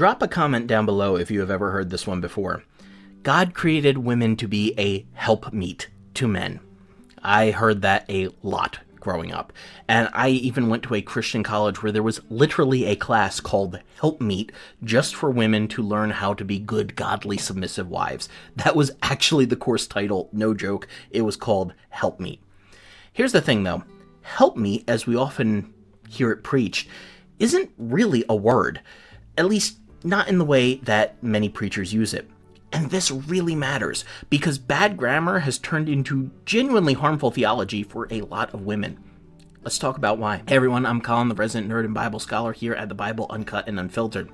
Drop a comment down below if you have ever heard this one before. God created women to be a helpmeet to men. I heard that a lot growing up, and I even went to a Christian college where there was literally a class called Helpmeet just for women to learn how to be good, godly, submissive wives. That was actually the course title, no joke. It was called Helpmeet. Here's the thing though, helpmeet, as we often hear it preached, isn't really a word, at least not in the way that many preachers use it. And this really matters, because bad grammar has turned into genuinely harmful theology for a lot of women. Let's talk about why. Hey everyone, I'm Colin, the resident nerd and Bible scholar here at the Bible Uncut and Unfiltered.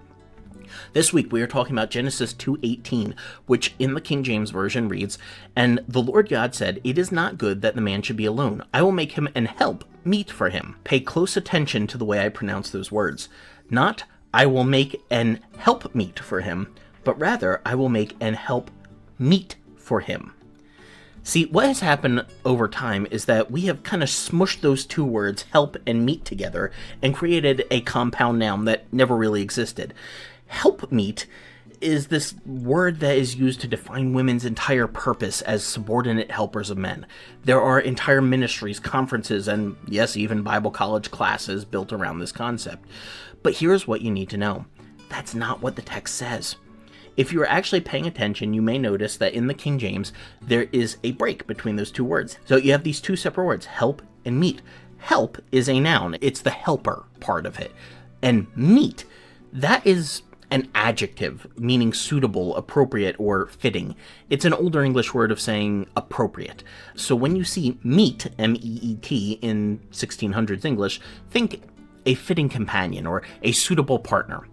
This week we are talking about Genesis 2:18, which in the King James Version reads, "And the Lord God said, it is not good that the man should be alone. I will make him an help meet for him." Pay close attention to the way I pronounce those words. Not, I will make an help meet for him, but rather, I will make an help meet for him. See, what has happened over time is that we have kind of smushed those two words, help and meet, together and created a compound noun that never really existed. Help meet is this word that is used to define women's entire purpose as subordinate helpers of men. There are entire ministries, conferences, and yes, even Bible college classes built around this concept. But here's what you need to know. That's not what the text says. If you are actually paying attention, you may notice that in the King James, there is a break between those two words. So you have these two separate words, help and meet. Help is a noun. It's the helper part of it. And meet, that is an adjective, meaning suitable, appropriate, or fitting. It's an older English word of saying appropriate. So when you see meet, M-E-E-T, in 1600s English, think a fitting companion or a suitable partner.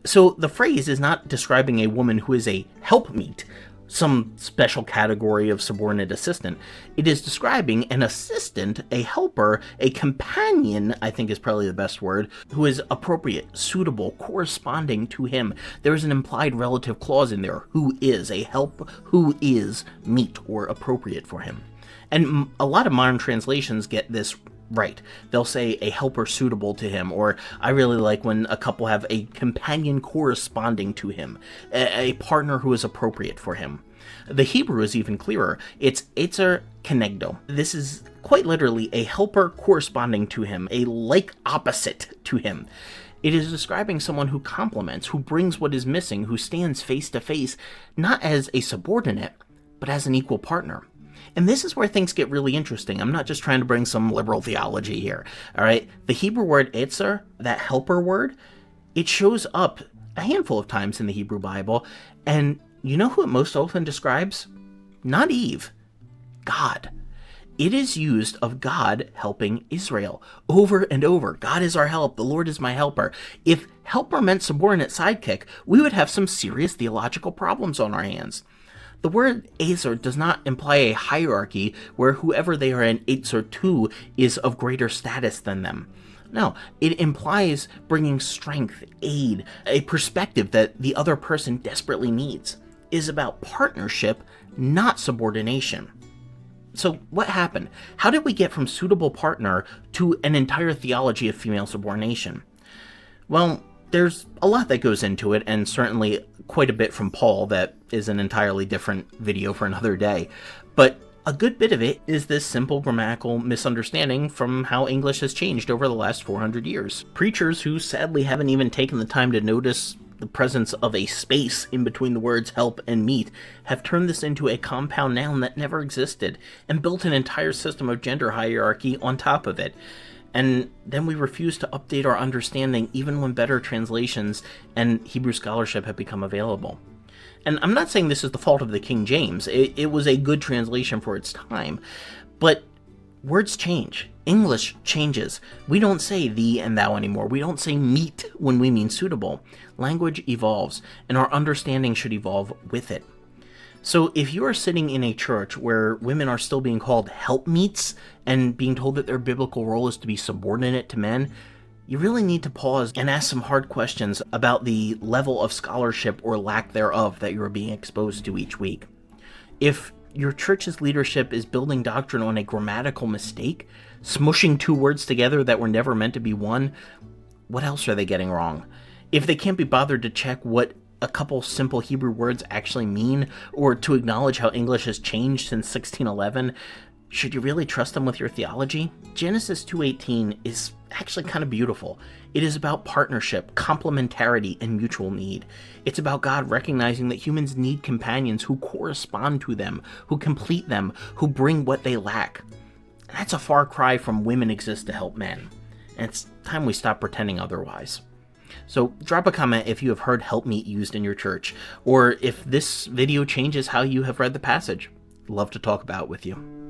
So the phrase is not describing a woman who is a helpmeet, some special category of subordinate assistant. It is describing an assistant, a helper, a companion, I think is probably the best word, who is appropriate, suitable, corresponding to him. There is an implied relative clause in there, who is a help, who is meet or appropriate for him. And a lot of modern translations get this right. They'll say a helper suitable to him, or I really like when a couple have a companion corresponding to him, a partner who is appropriate for him. The Hebrew is even clearer. It's etzer kenegdo. This is quite literally a helper corresponding to him, a like opposite to him. It is describing someone who complements, who brings what is missing, who stands face to face, not as a subordinate, but as an equal partner. And this is where things get really interesting. I'm not just trying to bring some liberal theology here, all right? The Hebrew word etzer, that helper word, it shows up a handful of times in the Hebrew Bible, and you know who it most often describes? Not Eve, God. It is used of God helping Israel over and over. God is our help. The Lord is my helper. If helper meant subordinate sidekick, we would have some serious theological problems on our hands. The word etzer does not imply a hierarchy where whoever they are an etzer to is of greater status than them. No, it implies bringing strength, aid, a perspective that the other person desperately needs. It is about partnership, not subordination. So what happened? How did we get from suitable partner to an entire theology of female subordination? Well, there's a lot that goes into it, and certainly quite a bit from Paul that is an entirely different video for another day. But a good bit of it is this simple grammatical misunderstanding from how English has changed over the last 400 years. Preachers who sadly haven't even taken the time to notice the presence of a space in between the words help and meet have turned this into a compound noun that never existed and built an entire system of gender hierarchy on top of it. And then we refuse to update our understanding even when better translations and Hebrew scholarship have become available. And I'm not saying this is the fault of the King James. It was a good translation for its time. But words change. English changes. We don't say thee and thou anymore. We don't say meet when we mean suitable. Language evolves, and our understanding should evolve with it. So if you are sitting in a church where women are still being called helpmeets and being told that their biblical role is to be subordinate to men, you really need to pause and ask some hard questions about the level of scholarship or lack thereof that you are being exposed to each week. If your church's leadership is building doctrine on a grammatical mistake, smushing two words together that were never meant to be one, what else are they getting wrong? If they can't be bothered to check what a couple simple Hebrew words actually mean, or to acknowledge how English has changed since 1611, should you really trust them with your theology? Genesis 2:18 is actually kind of beautiful. It is about partnership, complementarity, and mutual need. It's about God recognizing that humans need companions who correspond to them, who complete them, who bring what they lack. And that's a far cry from women exist to help men. And it's time we stop pretending otherwise. So drop a comment if you have heard helpmeet used in your church, or if this video changes how you have read the passage. Love to talk about it with you.